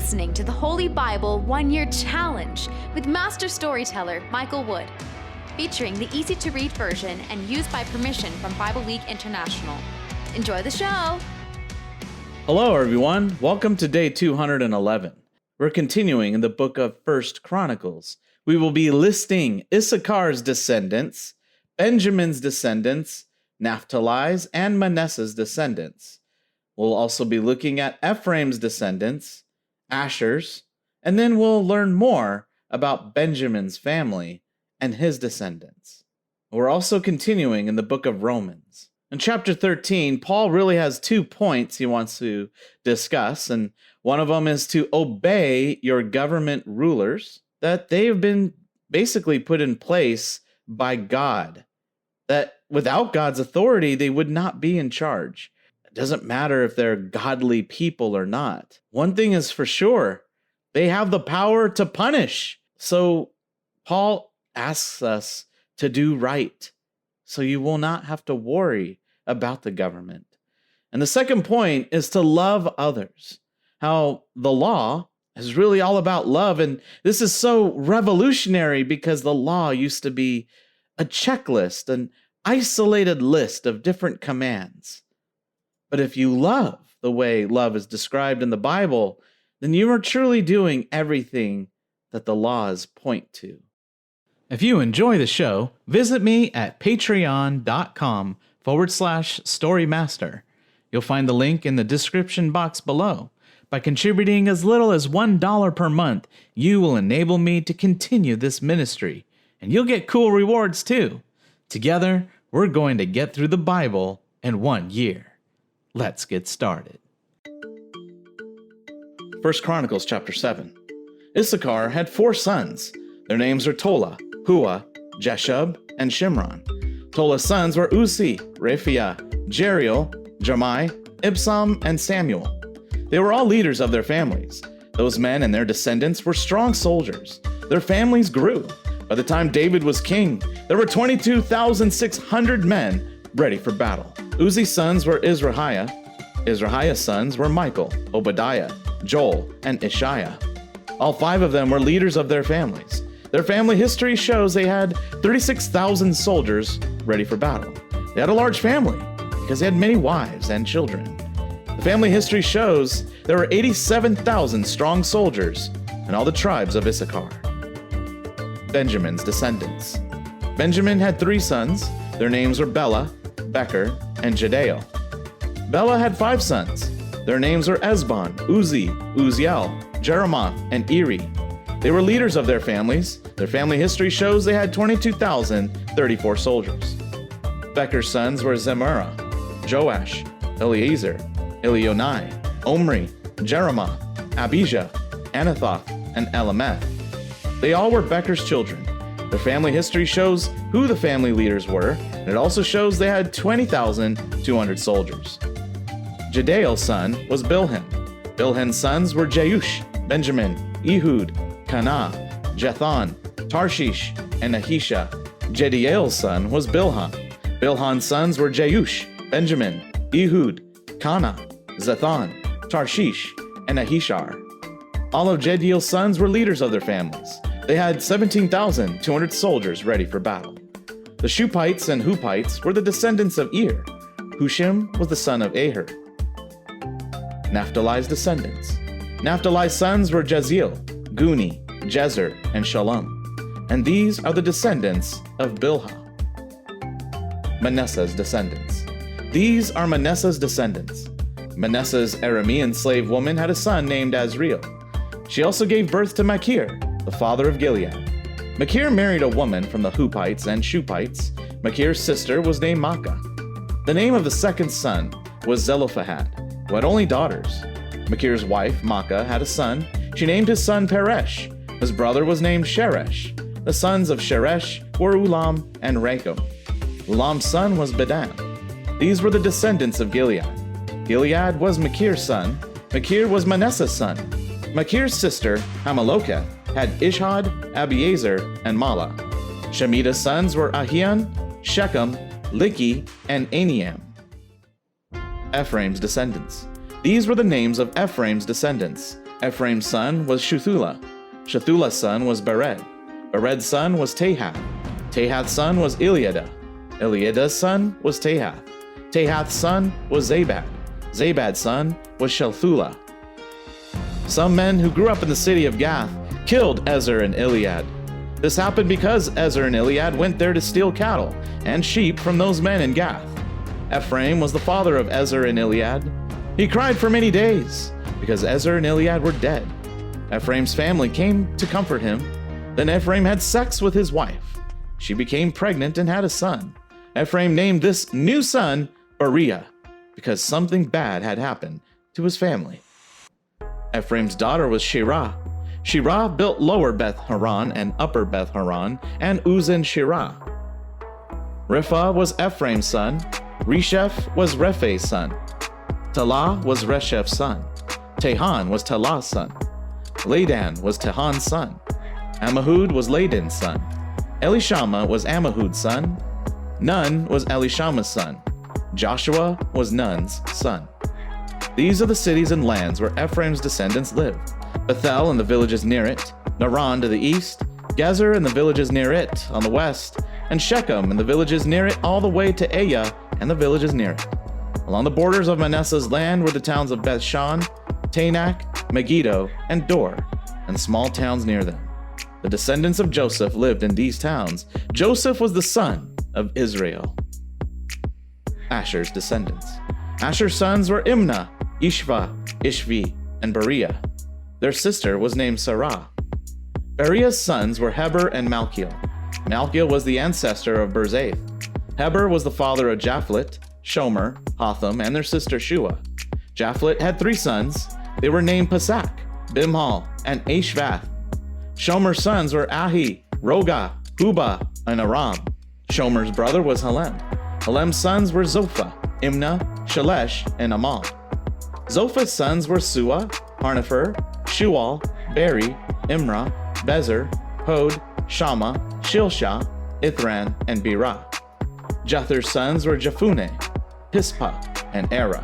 listening to the Holy Bible 1-Year Challenge with Master Storyteller Michael Wood, featuring the easy-to-read version and used by permission from Bible League International. Enjoy the show! Hello, everyone. Welcome to day 211. We're continuing in the book of 1 Chronicles. We will be listing Issachar's descendants, Benjamin's descendants, Naphtali's, and Manasseh's descendants. We'll also be looking at Ephraim's descendants, Asher's, and then we'll learn more about Benjamin's family and his descendants. We're also continuing in the book of Romans. In chapter 13, Paul really has 2 points he wants to discuss, and one of them is to obey your government rulers, that they've been basically put in place by God, that without God's authority, they would not be in charge. It doesn't matter if they're godly people or not. One thing is for sure, they have the power to punish. So Paul asks us to do right, so you will not have to worry about the government. And the second point is to love others. How the law is really all about love. And this is so revolutionary because the law used to be a checklist, an isolated list of different commands. But if you love the way love is described in the Bible, then you are truly doing everything that the laws point to. If you enjoy the show, visit me at patreon.com/storymaster. You'll find the link in the description box below. By contributing as little as $1 per month, you will enable me to continue this ministry, and you'll get cool rewards too. Together, we're going to get through the Bible in 1 year. Let's get started. 1 Chronicles chapter 7. Issachar had 4 sons. Their names are Tola, Hua, Jeshub, and Shimron. Tola's sons were Uzi, Rephaiah, Jeriel, Jamai, Ibsam, and Samuel. They were all leaders of their families. Those men and their descendants were strong soldiers. Their families grew. By the time David was king, there were 22,600 men ready for battle. Uzi's sons were Izrahiah. Izrahiah's sons were Michael, Obadiah, Joel, and Ishiah. All 5 of them were leaders of their families. Their family history shows they had 36,000 soldiers ready for battle. They had a large family because they had many wives and children. The family history shows there were 87,000 strong soldiers in all the tribes of Issachar. Benjamin's descendants. Benjamin had 3 sons. Their names were Bela, Becher, and Jediel. Bela had 5 sons. Their names were Ezbon, Uzi, Uziel, Jeremoth, and Eri. They were leaders of their families. Their family history shows they had 22,034 soldiers. Becher's sons were Zemurah, Joash, Eliezer, Elionai, Omri, Jeremoth, Abijah, Anathoth, and Elameth. They all were Becher's children. Their family history shows who the family leaders were, and it also shows they had 20,200 soldiers. Jediel's son was Bilhan. Bilhan's sons were Jeush, Benjamin, Ehud, Kanah, Jethan, Tarshish, and Ahisha. Jediel's son was Bilhan. Bilhan's sons were Jeush, Benjamin, Ehud, Kanah, Zethan, Tarshish, and Ahishar. All of Jediel's sons were leaders of their families. They had 17,200 soldiers ready for battle. The Shupites and Hupites were the descendants of Ir. Hushim was the son of Aher. Naphtali's descendants. Naphtali's sons were Jaziel, Guni, Jezer, and Shalom. And these are the descendants of Bilhah. Manasseh's descendants. These are Manasseh's descendants. Manasseh's Aramean slave woman had a son named Azriel. She also gave birth to Machir, the father of Gilead. Machir married a woman from the Hupites and Shupites. Machir's sister was named Maacah. The name of the second son was Zelophehad, who had only daughters. Machir's wife, Maacah, had a son. She named his son Peresh. His brother was named Sheresh. The sons of Sheresh were Ulam and Rakem. Ulam's son was Bedan. These were the descendants of Gilead. Gilead was Machir's son. Machir was Manasseh's son. Machir's sister, Hamaloketh, had Ishhad, Abiezer, and Mala. Shemita's sons were Ahian, Shechem, Likhi, and Aniam. Ephraim's descendants. These were the names of Ephraim's descendants. Ephraim's son was Shuthelah. Shuthelah's son was Bered. Bered's son was Tahath. Tahath's son was Eliada. Eliada's son was Tahath. Tahath's son was Zabad. Zabad's son was Shelthulah. Some men who grew up in the city of Gath killed Ezer and Eliad. This happened because Ezer and Eliad went there to steal cattle and sheep from those men in Gath. Ephraim was the father of Ezer and Eliad. He cried for many days because Ezer and Eliad were dead. Ephraim's family came to comfort him. Then Ephraim had sex with his wife. She became pregnant and had a son. Ephraim named this new son Beriah because something bad had happened to his family. Ephraim's daughter was Shirah. Shirah built Lower Beth Horon and Upper Beth Horon and Uzan Shirah. Riphah was Ephraim's son. Resheph was Rephai's son. Talah was Reshep's son. Tehan was Talah's son. Ladan was Tehan's son. Ammihud was Ladan's son. Elishama was Ammihud's son. Nun was Elishama's son. Joshua was Nun's son. These are the cities and lands where Ephraim's descendants lived: Bethel and the villages near it, Naran to the east, Gezer and the villages near it on the west, and Shechem and the villages near it all the way to Ayah and the villages near it. Along the borders of Manasseh's land were the towns of Bethshan, Tanakh, Megiddo, and Dor, and small towns near them. The descendants of Joseph lived in these towns. Joseph was the son of Israel. Asher's descendants. Asher's sons were Imnah, Ishva, Ishvi, and Beriah. Their sister was named Sarah. Beriah's sons were Heber and Malchiel. Malchiel was the ancestor of Berzaith. Heber was the father of Japhlet, Shomer, Hotham, and their sister Shua. Japhlet had 3 sons. They were named Pasak, Bimhal, and Ashvath. Shomer's sons were Ahi, Roga, Huba, and Aram. Shomer's brother was Helem. Helem's sons were Zophah, Imnah, Shalesh, and Amal. Zophah's sons were Sua, Harnefer, Shual, Beri, Imrah, Bezer, Hod, Shama, Shilsha, Ithran, and Birah. Jether's sons were Jephuneh, Pispa, and Era.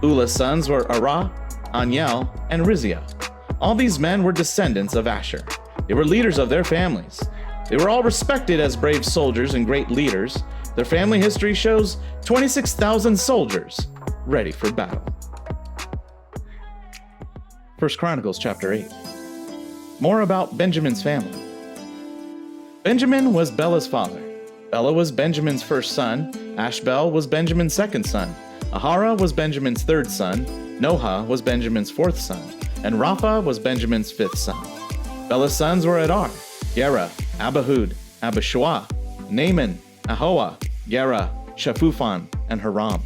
Ulah's sons were Arah, Aniel, and Riziah. All these men were descendants of Asher. They were leaders of their families. They were all respected as brave soldiers and great leaders. Their family history shows 26,000 soldiers ready for battle. 1 Chronicles chapter 8. More about Benjamin's family. Benjamin was Belah's father. Belah was Benjamin's first son. Ashbel was Benjamin's second son. Ahara was Benjamin's third son. Noha was Benjamin's fourth son. And Rapha was Benjamin's fifth son. Belah's sons were Adar, Gera, Abihud, Abishua, Naaman, Ahoah, Gera, Shaphuphon, and Haram.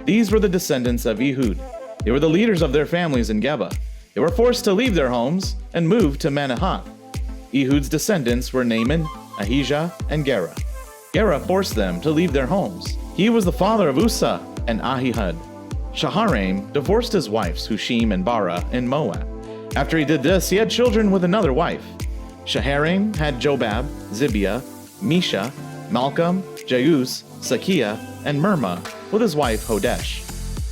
These were the descendants of Ehud. They were the leaders of their families in Geba. They were forced to leave their homes and move to Manahath. Ehud's descendants were Naaman, Ahijah, and Gera. Gera forced them to leave their homes. He was the father of Uzzah and Ahihud. Shaharaim divorced his wives Hushim and Bara in Moab. After he did this, he had children with another wife. Shaharaim had Jobab, Zibiah, Misha, Malcolm, Jeus, Sakiah, and Mirma with his wife Hodesh.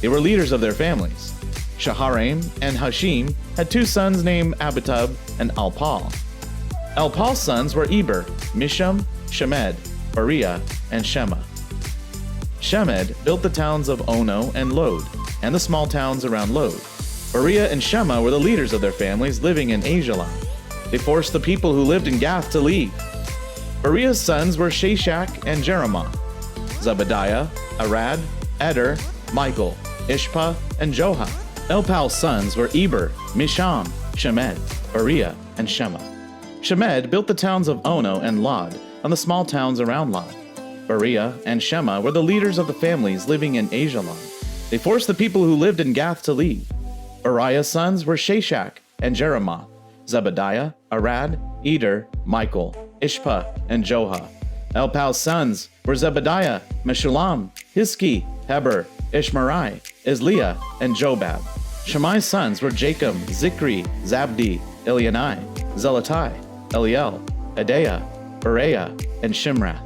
They were leaders of their families. Shaharaim and Hashim had 2 sons named Abitub and Alpal. Alpal's sons were Eber, Misham, Shemed, Beriah, and Shema. Shemed built the towns of Ono and Lod, and the small towns around Lod. Beriah and Shema were the leaders of their families living in Ajalon. They forced the people who lived in Gath to leave. Beriah's sons were Shashak and Jeremoth, Zebediah, Arad, Eder, Michael, Ishpa, and Joha. Elpal's sons were Eber, Misham, Shemed, Beriah, and Shema. Shemed built the towns of Ono and Lod, and the small towns around Lod. Beriah and Shema were the leaders of the families living in Ajalon. They forced the people who lived in Gath to leave. Beriah's sons were Shashak and Jeremoth, Zebediah, Arad, Eder, Michael, Ishpa, and Joha. Elpal's sons were Zebediah, Meshullam, Hiski, Heber, Ishmerai, Isliah, and Jobab. Shemai's sons were Jacob, Zikri, Zabdi, Elianai, Zelatai, Eliel, Adaiah, Beriah, and Shimrath.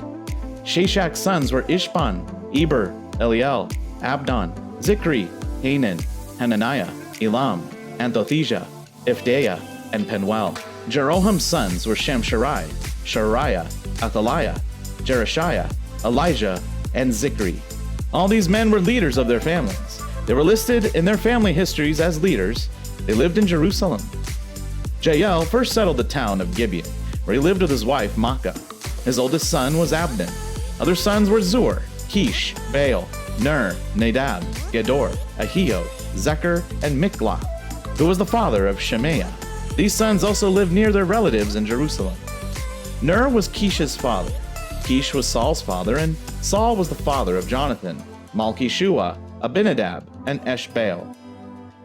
Shashak's sons were Ishban, Eber, Eliel, Abdon, Zikri, Hanan, Hananiah, Elam, Anthothijah, Ifdeiah, and Penuel. Jeroham's sons were Shamsharai, Shariah, Athaliah, Jereshiah, Elijah, and Zikri. All these men were leaders of their families. They were listed in their family histories as leaders. They lived in Jerusalem. Jael first settled the town of Gibeon, where he lived with his wife Maacah. His oldest son was Abdon. Other sons were Zur, Kish, Baal, Ner, Nadab, Gedor, Ahio, Zechar, and Miklah, who was the father of Shemaiah. These sons also lived near their relatives in Jerusalem. Ner was Kish's father. Kish was Saul's father, and Saul was the father of Jonathan, Malchishua, Abinadab, and Eshbaal.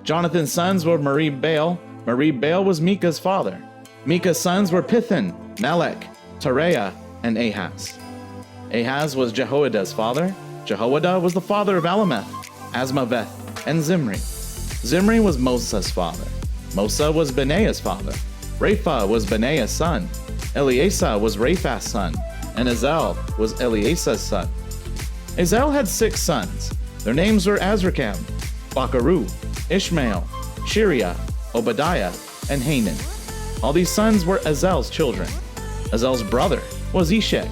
Jonathan's sons were Merib-Baal. Merib-Baal was Micah's father. Micah's sons were Pithon, Melech, Tareah, and Ahaz. Ahaz was Jehoiada's father. Jehoiada was the father of Alameth, Asmaveth, and Zimri. Zimri was Mosa's father. Mosa was Benaiah's father. Rapha was Benaiah's son. Eleasah was Raphath's son. And Azel was Eleasah's son. Azel had 6 sons. Their names were Azrikam, Bakaru, Ishmael, Shiriah, Obadiah, and Hanan. All these sons were Azel's children. Azel's brother was Eshek.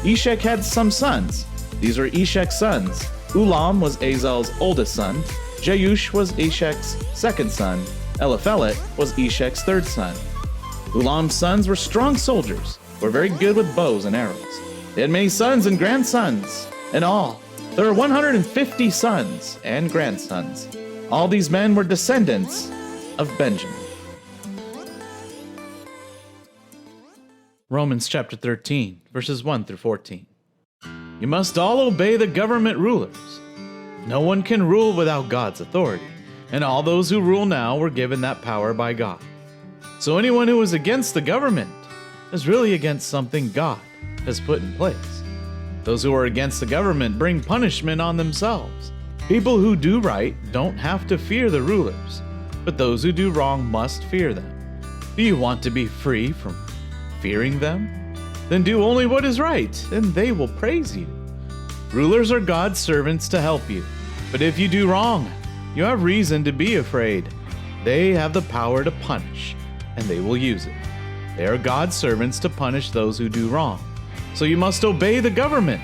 Eshek had some sons. These were Eshek's sons. Ulam was Azel's oldest son. Jeush was Eshek's second son. Eliphelet was Eshek's third son. Ulam's sons were strong soldiers, were very good with bows and arrows. They had many sons and grandsons. In all, there were 150 sons and grandsons. All these men were descendants of Benjamin. Romans chapter 13, verses 1 through 14. You must all obey the government rulers. No one can rule without God's authority, and all those who rule now were given that power by God. So anyone who is against the government is really against something God has put in place. Those who are against the government bring punishment on themselves. People who do right don't have to fear the rulers, but those who do wrong must fear them. Do you want to be free from fearing them? Then do only what is right, and they will praise you. Rulers are God's servants to help you, but if you do wrong, you have reason to be afraid. They have the power to punish, and they will use it. They are God's servants to punish those who do wrong. So you must obey the government,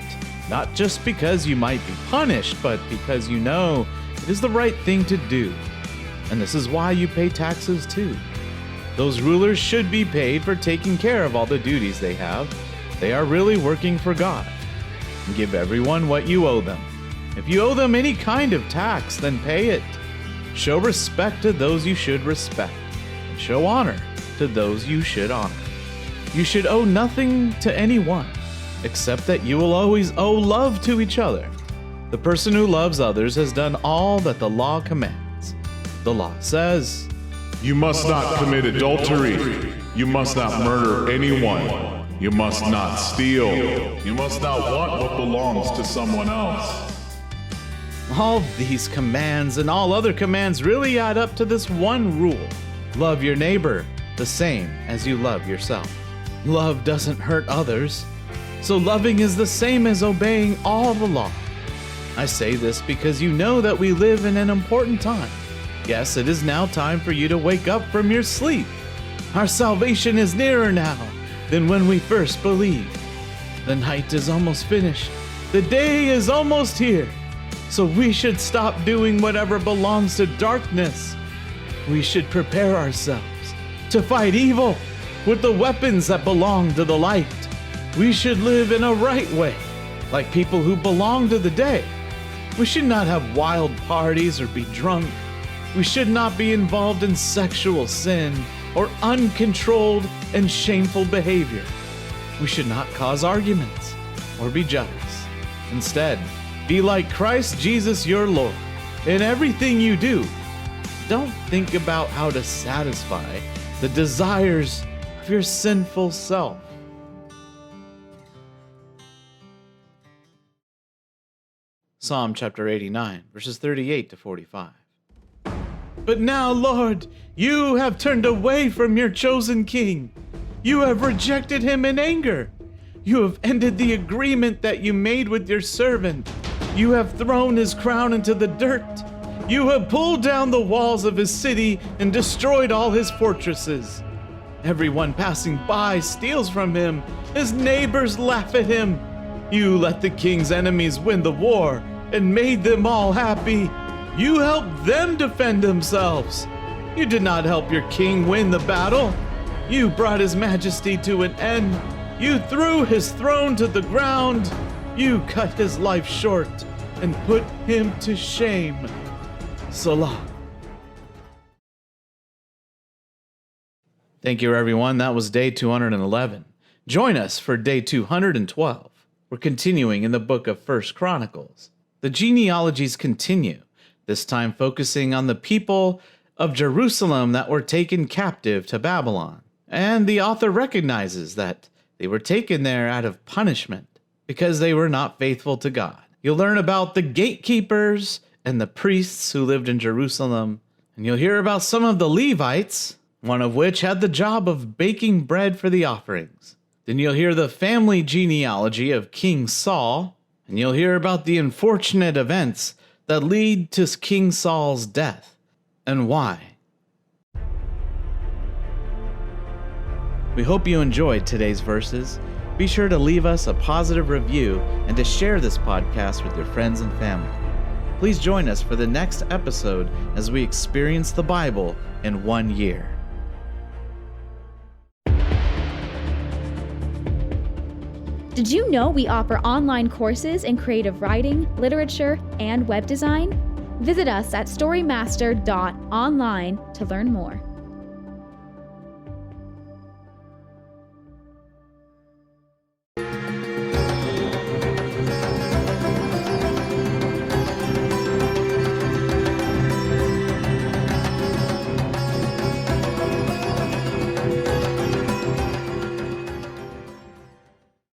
not just because you might be punished, but because you know it is the right thing to do. And this is why you pay taxes too. Those rulers should be paid for taking care of all the duties they have. They are really working for God. And give everyone what you owe them. If you owe them any kind of tax, then pay it. Show respect to those you should respect, and show honor to those you should honor. You should owe nothing to anyone, except that you will always owe love to each other. The person who loves others has done all that the law commands. The law says, "You must not commit adultery. You must not murder anyone. You must not steal. You must not want what belongs to someone else." All these commands and all other commands really add up to this one rule. Love your neighbor the same as you love yourself. Love doesn't hurt others, so loving is the same as obeying all the law. I say this because you know that we live in an important time. Yes, it is now time for you to wake up from your sleep. Our salvation is nearer now than when we first believed. The night is almost finished. The day is almost here. So we should stop doing whatever belongs to darkness. We should prepare ourselves to fight evil with the weapons that belong to the light. We should live in a right way, like people who belong to the day. We should not have wild parties or be drunk. We should not be involved in sexual sin or uncontrolled and shameful behavior. We should not cause arguments or be jealous. Instead, be like Christ Jesus your Lord. In everything you do, don't think about how to satisfy the desires of your sinful self. Psalm chapter 89, verses 38 to 45. But now, Lord, you have turned away from your chosen king. You have rejected him in anger. You have ended the agreement that you made with your servant. You have thrown his crown into the dirt. You have pulled down the walls of his city and destroyed all his fortresses. Everyone passing by steals from him. His neighbors laugh at him. You let the king's enemies win the war and made them all happy. You helped them defend themselves. You did not help your king win the battle. You brought his majesty to an end. You threw his throne to the ground. You cut his life short and put him to shame. Salah. Thank you, everyone. That was day 211. Join us for day 212. We're continuing in the book of 1 Chronicles. The genealogies continue, this time focusing on the people of Jerusalem that were taken captive to Babylon. And the author recognizes that they were taken there out of punishment because they were not faithful to God. You'll learn about the gatekeepers and the priests who lived in Jerusalem, and you'll hear about some of the Levites, one of which had the job of baking bread for the offerings. Then you'll hear the family genealogy of King Saul, and you'll hear about the unfortunate events that lead to King Saul's death, and why. We hope you enjoyed today's verses. Be sure to leave us a positive review and to share this podcast with your friends and family. Please join us for the next episode as we experience the Bible in 1 year. Did you know we offer online courses in creative writing, literature, and web design? Visit us at storymaster.online to learn more.